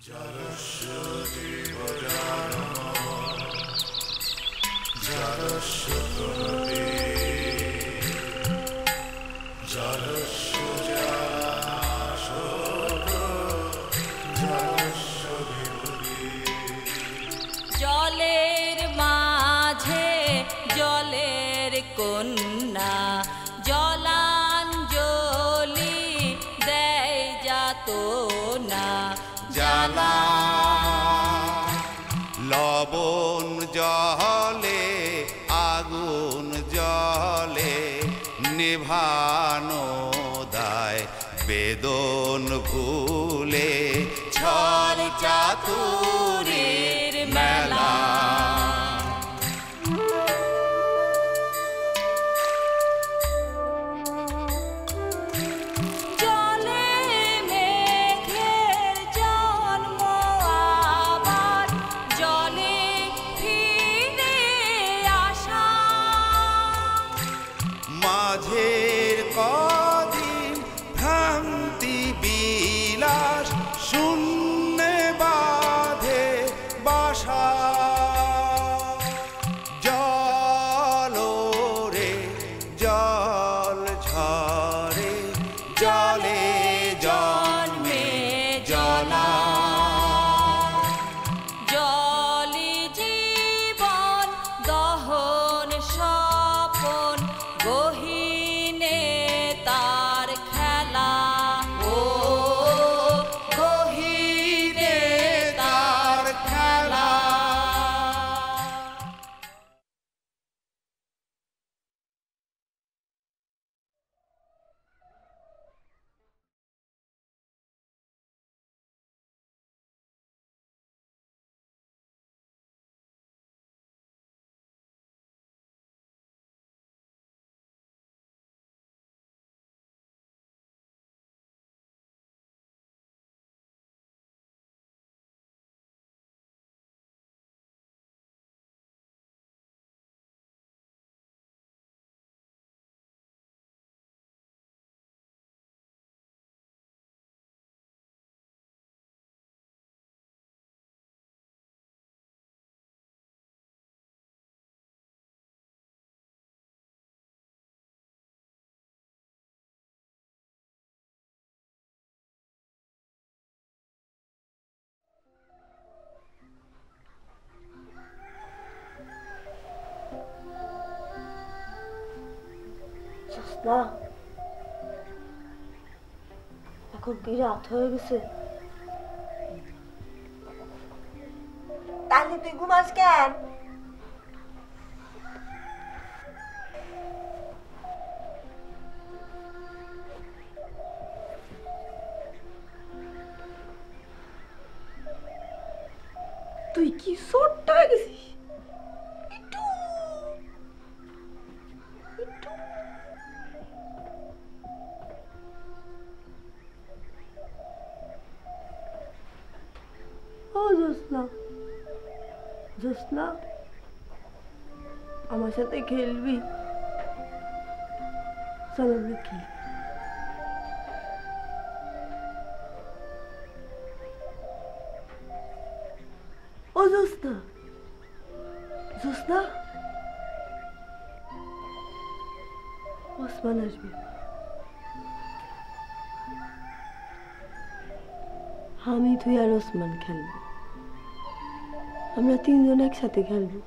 জলস্য জীবজানম জলস্য প্রণতি জলস্য জলাশোক জলস্য বিভূতি জলের মাঝে জলের কন্যা জলাঞ্জলি দেয় যাত না জ্বালা লবণ জলে আগুন জলে নেভানো দায় বেদন ভুলে ছল চাতুরীর মেলা জলে মেঘের জন্ম আবার জলে ফিরে আসা মাঝের কদিন ভ্রান্তি বিলাস শূন্যে বাঁধে বাসা জল রে জল ঝরে জলে জন্মে জলা জলি জীবন দহন স্বপন গহীনে তার খেলা ও গহীনে তার খেলা না এখন কি রাত হয়ে গেছে? তাহলে তুই ঘুমাস কেন? তুই কি ছোট্ট হয়ে গেছিস? একটু একটু ও জোসনা, জোসনা আমার সাথে খেলবি? চল আমরা খেলি। ও জোসনা, জোসনা ওসমান আসবে। আমি তুই আর ওসমান খেলবো, আমরা তিনজন একসাথে খেলবো।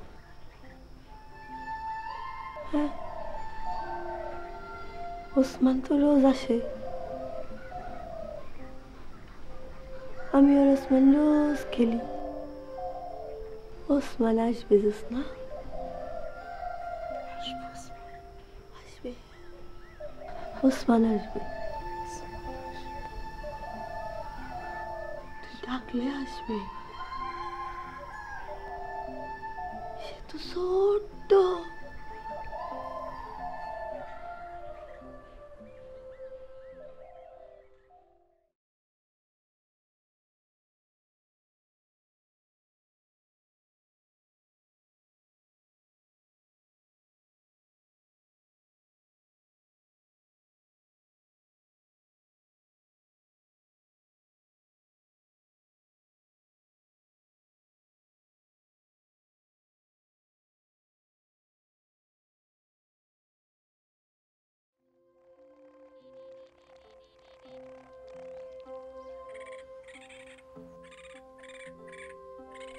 হ্যাঁ, ওসমান তো রোজ আসে, আমি আর ওসমান রোজ খেলি। ওসমান আসবে জোসনা, আসবে, ওসমান আসবে, তুই ডাকলে আসবে। সে তো ছোট্ট।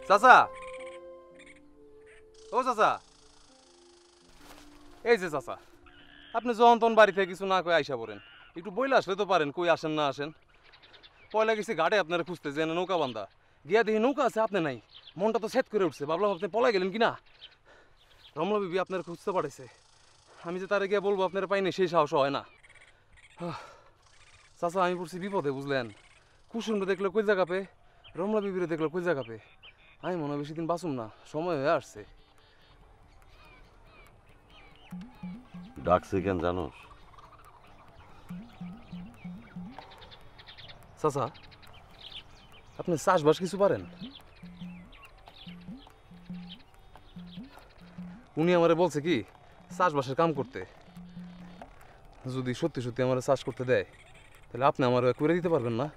চাচা, ও চাচা, এই যে চাচা, আপনি যখন তখন বাড়ি থেকে কিছু না কয়ে আইসা পড়েন, একটু বইলে আসলে তো পারেন কই আসেন না আসেন। পয়লা গেছি ঘাটে আপনারা খুঁজতে যে নৌকা বান্ধা, গিয়া দেখি নৌকা আছে আপনি নাই, মনটা তো সেট করে উঠছে, ভাবলাম আপনি পলাই গেলেন কিনা। রমলা বিবি আপনার খুঁজতে পাঠাইছে, আমি যে তারা গিয়া বলবো আপনারা পাইনি সেই সাহস হয় না। চাচা আমি পড়ছি বিপদে বুঝলেন, কুসুমটা দেখলে কই জায়গা পে, রমলা বিবিরে দেখলে কই জায়গা পে, আমি মনে হয় বেশি দিন বাঁচুম না, সময় হয়ে আসছে। ডাকছে কেন জানোস? চাচা আপনি চাষবাস কিছু পারেন? উনি আমারে বলছে কি চাষবাসের কাম করতে, যদি সত্যি সত্যি আমার চাষ করতে দেয় তাহলে আপনি আমার করে দিতে পারবেন না?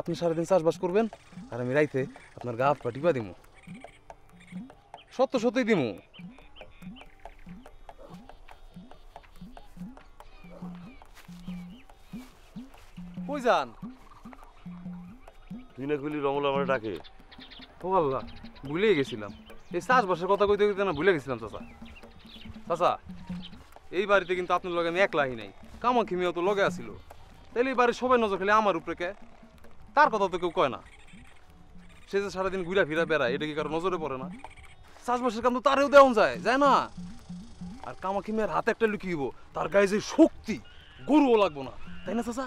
আপনি সারাদিন চাষবাস করবেন আর আমি রাইতে আপনার গা হাত পা টিপা দিমু, সত্য সত্যই দিমু। কই যান? তুই না কইলি রমলা আমার ডাকে? ও আল্লাহ, ভুলেই গেছিলাম, এই চাষবাসের কথা কইতে কইতে না ভুলে গেছিলাম। চাচা চাচা, এই বাড়িতে কিন্তু আপনার লগে আমি একলাই নাই, কামাক্ষী মিয়াও তো লগে আসিল, তাইলে এই বাড়ির সবাই নজর খেলে আমার উপরে কে? তার কথা তো কেউ কয় না, সে যে সারাদিন ঘুরা ফিরা বেড়ায়, এটা কি কারো নজরে পড়ে না? চাষবাসের কাম তো তারেও দেওয়া যায় না? আর কামাক্ষী মিয়ার হাতে একটা লুকিয়ে তার গায়ে যে শক্তি, গরুও লাগবো না, তাই না চাচা?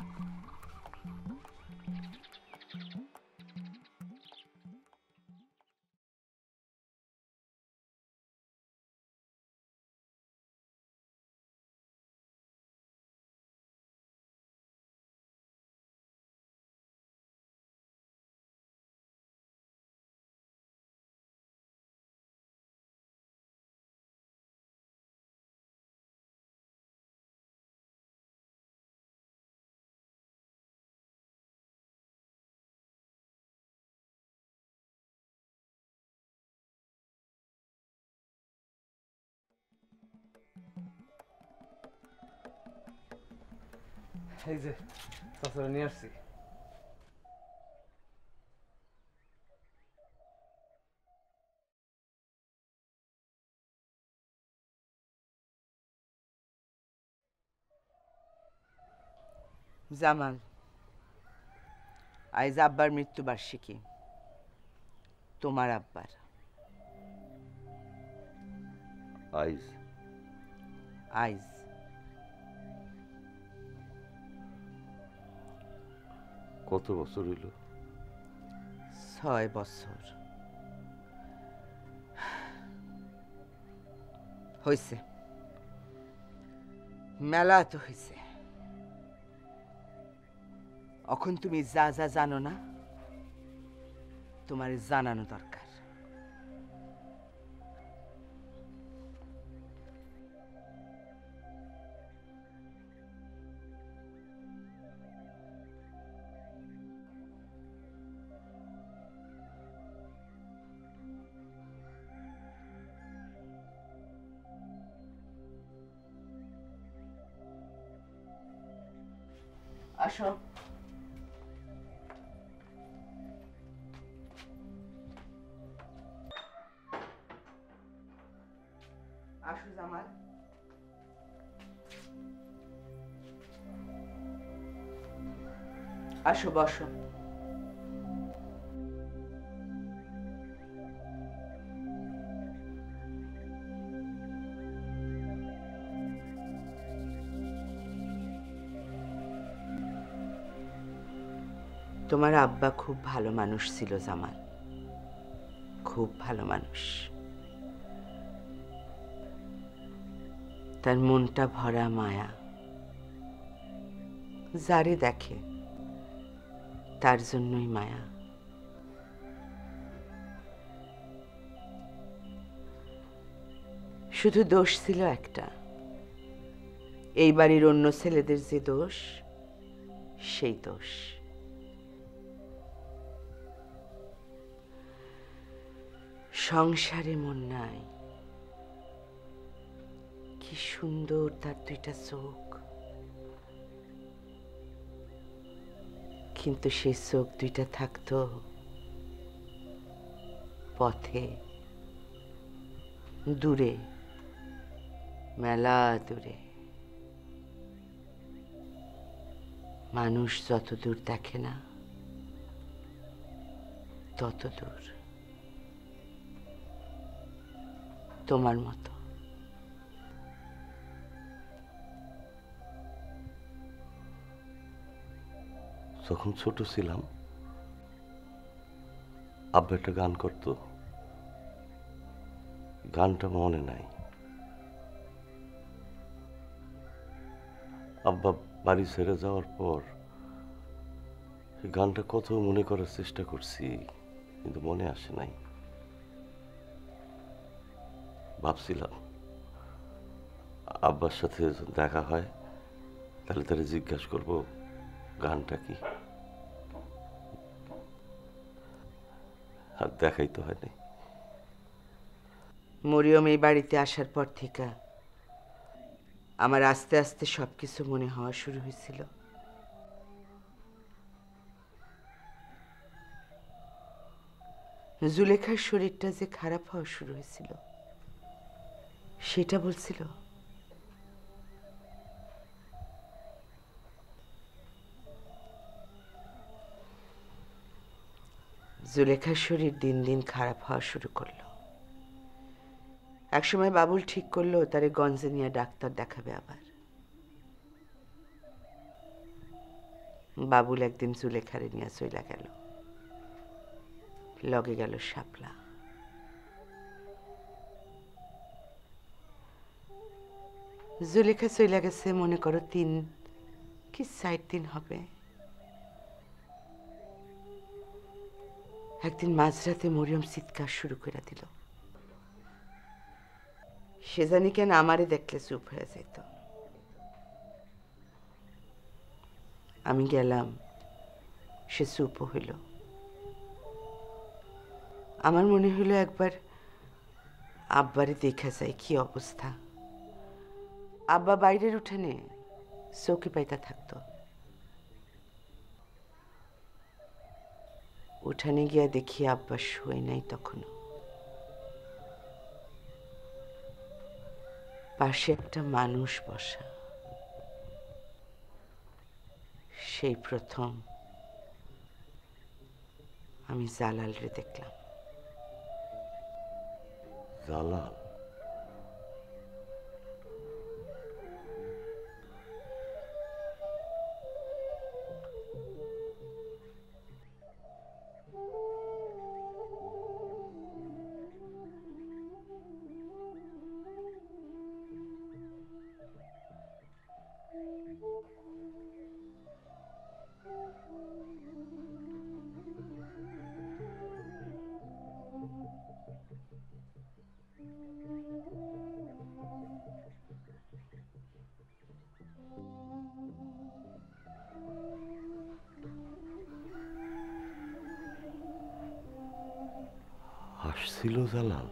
এই যে চাচারা নিয়ে আসছি। জামাল, আইজ আব্বার মৃত্যুবার্ষিকী, তোমার আব্বার। আইজ আইজ কত বছর হইল? 6 বছর হইছে, মেলা তো হইছে। এখন তুমি যা যা জানো না তোমার জানানো দরকার। আসো। আসো জামাল। আসো বসো। তোমার আব্বা খুব ভালো মানুষ ছিল জামাল, খুব ভালো মানুষ। তার মনটা ভরা মায়া, যারে দেখে তার জন্যই মায়া। শুধু দোষ ছিল একটা, এই বাড়ির অন্য ছেলেদের যে দোষ, সেই দোষ। সংসারে মন নাই। কি সুন্দর তার 2টা চোখ, কিন্তু সেই চোখ 2টা থাকতো পথে, দূরে, মেলা দূরে। মানুষ যত দূর দেখে না তত দূর, তোমার মতো। যখন ছোট ছিলাম আব্বা একটা গান করতো, গানটা মনে নাই। আব্বা বাড়ি ছেড়ে যাওয়ার পর এই গানটা কত মনে করার চেষ্টা করছি, কিন্তু মনে আসে নাই। ভাবছিলাম আব্বার সাথে যখন দেখা হয় তাহলে তারা জিজ্ঞাসা করবো গানটা কি, আর দেখাই তো হয়নি। মরিয়ম এই বাড়িতে আসার পর থেকে আমার আস্তে আস্তে সবকিছু মনে হওয়া শুরু হয়েছিল। জুলেখার শরীরটা যে খারাপ হওয়া শুরু হয়েছিল সেটা বলছিল। জুলেখার শরীর দিন দিন খারাপ হওয়া শুরু করলো। একসময় বাবুল ঠিক করলো তারে গঞ্জে নিয়ে ডাক্তার দেখাবে আবার। বাবুল একদিন জুলেখারে নিয়ে চইলা গেল, লগে গেল শাপলা। জুলেখা চইলা গেছে মনে করো 3 কি 4 দিন হবে। একদিন মাঝরাতে মরিয়ম চিৎকার শুরু করে দিল। সে জানি কেন আমারে দেখলে চুপ হয়ে যেত। আমি গেলাম, সে চুপ হইল। আমার মনে হইল একবার আব্বারে দেখা যায় কি অবস্থা। আব্বা বাইরের উঠানে চৌকি পাইতা থাকতো। উঠানে গিয়া দেখি আব্বা শুয়ে নাই তখনও। পাশে একটা মানুষ বসা। সেই প্রথম আমি জালালরে দেখলাম। জালাল? আসছিল জালাল?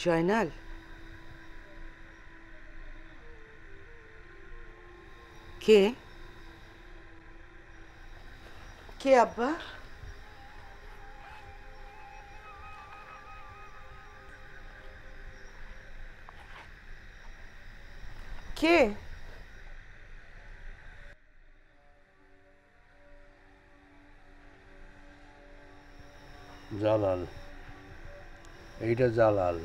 জয়নাল, কে কে আব্বা? কে? জালাল, এইটা জালাল।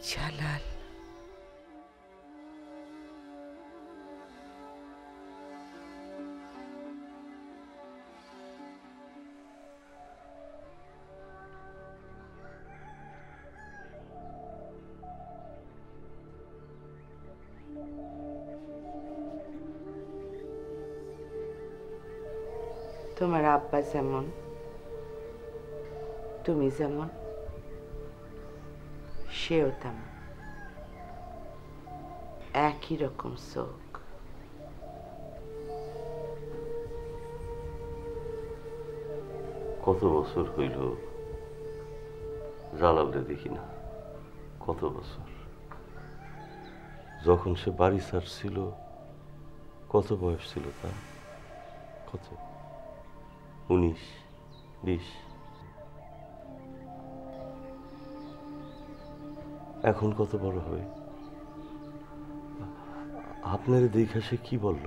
জালাল, তোমার আব্বা যেমন তুমি যেমন সেও তেমন, একই রকম চোখ। কত বছর হইল জালালরে দেখি না, কত বছর। যখন সে বাড়ি ছাড়ছিল কত বয়স ছিল তার? কত? 19, 20। এখন কত বড় হবে? আপনার দেখা সে কি বলল?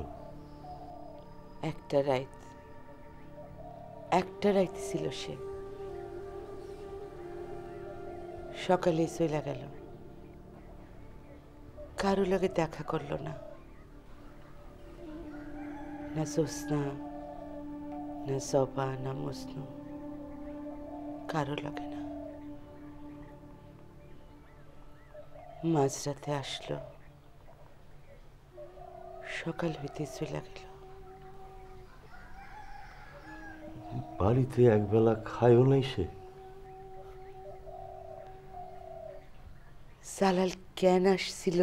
একটা রাত ছিল সে, সকালে চলে গেল, কারো লগে দেখা করলো না, না জ্যোৎস্না, না জবা, না মজনু, কারো লগে না। মাঝরাতে আসলো, সকাল হইতে চলে গেল। বাড়িতে একবেলা খায়ও নাই সে? জালাল কেন আসছিল,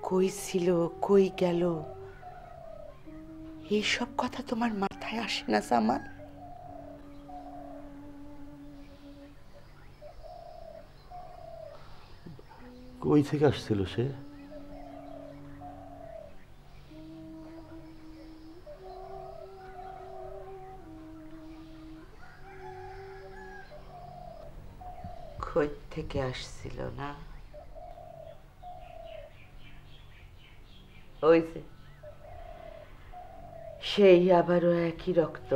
কই ছিল, কই গেল, এইসব কথা তোমার মাথায় আসে না জামাল? কই থেকে আসছিল সে? কই থেকে আসছিল না? ওই যে সেই আবারও একই রক্ত,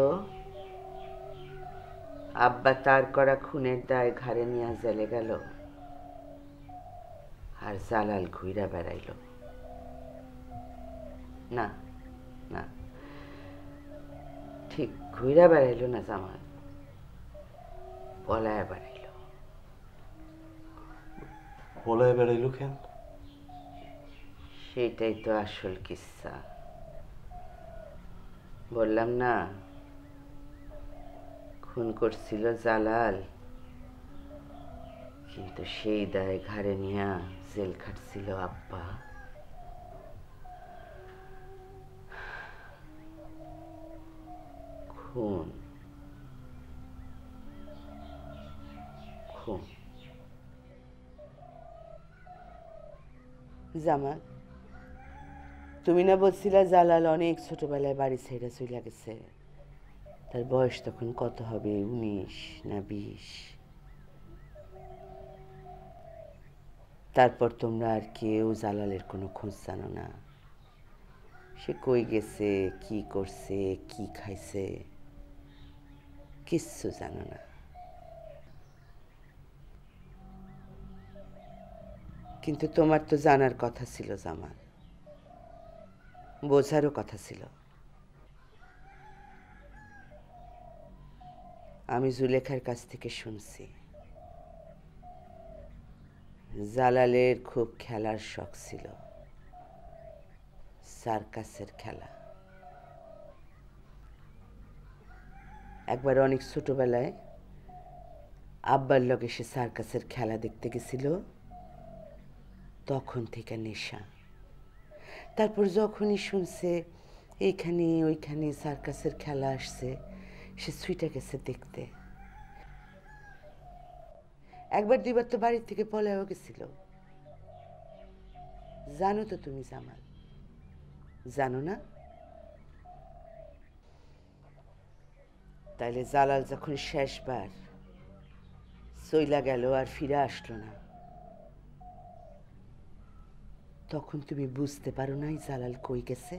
আব্বা তার করা খুনের দায় ঘাড়ে নিয়ে জেলে গেল, আর জালাল ঘুইরা বেড়াইল। না না, ঠিক ঘুইরা বেড়াইল না জামাল, পলায়া বেড়াইল। পলায় বেড়াইল কেন? সেটাই তো আসল কিস্সা। বললাম না, খুন করছিল জালাল, কিন্তু সেই দায় ঘাড়ে নিয়ে জেল খাটছিল আব্বা। খুন খুন। জামাল, তুমি না বলছিলা জালাল অনেক ছোটবেলায় বাড়ি ছেড়ে চলে গেছে? তার বয়স তখন কত হবে, 19 না 20? তারপর তোমরা আর কেউ জালালের কোনো খোঁজ জানো না? সে কই গেছে, কি করছে, কি খাইছে, কিচ্ছু জানো না। কিন্তু তোমার তো জানার কথা ছিল জামাল, বোঝারও কথা ছিল। আমি জুলেখার কাছ থেকে শুনছি জালালের খুব খেলার শখ ছিল, সার্কাসের খেলা। একবার অনেক ছোটবেলায় আব্বার লগে সে সার্কাসের খেলা দেখতে গেছিল, তখন থেকে নেশা। তারপর যখনই শুনছে এইখানে ওইখানে সার্কাসের খেলা আসছে, সে ছুটে গেছে দেখতে। একবার দুইবার তো বাড়ি থেকে পলায়ও গেছিল। জানো তো তুমি জামাল, জানো না? তাইলে জালাল যখন শেষবার চইলা গেল আর ফিরে আসলো না, তখন তুমি বুঝতে পারো নাই জালাল কই গেছে?